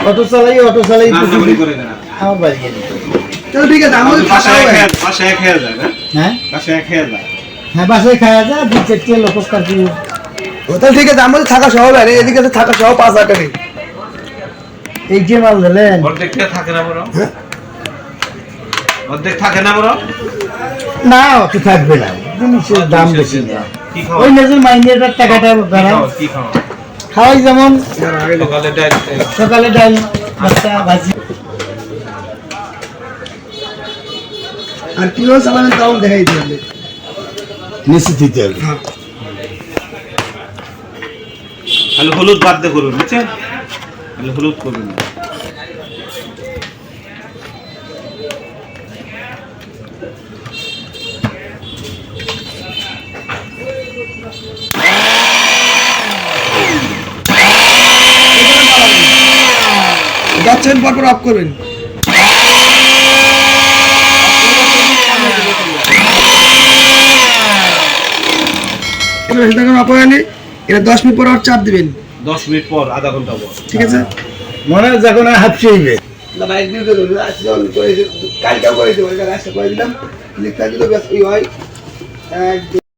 auto চালাই নামজারি করে দেন আমার বাড়ি গেলে চলো ঠিক আছে আমাদের বাসায় খেয়ে যায় না হ্যাঁ বাসায় খেয়ে যায় হ্যাঁ বাসায় খাওয়া যায় 2-4 লোক কাছে তাহলে ঠিক আছে আমাদের থাকা সহ বাইরে এদিকে থাকা সহ 5,000 টাকা এই যে মাল দিলেন অর্ধেকটা থাকে না বড় অর্ধেক থাকে না বড় না অত থাকবে না জিনিসের দাম বেশি না কি খাও ওই নজর মাইনের টাকাটা দাঁড়াও কি খাও খাওয়াই যেমন সকালে ডাল সকালে ডাল ভাতটা ভাজি আর কিভাবে চালাবেন তাও দেখাই দিতে হবে নিশ্চিত দিতে হবে খালি হলুদ বাদ দিয়ে করুন বুঝছেন খালি হলুদ করুন যাচ্ছেন পরপর অফ করবেন এটা 10 মিনিট পর আর চাপ দিবেন 10 মিনিট পর আধা ঘন্টা পর ঠিক আছে মনে হয় যখন হাফছিয়ে কালকে করে দেবো রাস্তা করে দিলাম লিখতে দিল ব্যাস ওই হয় 1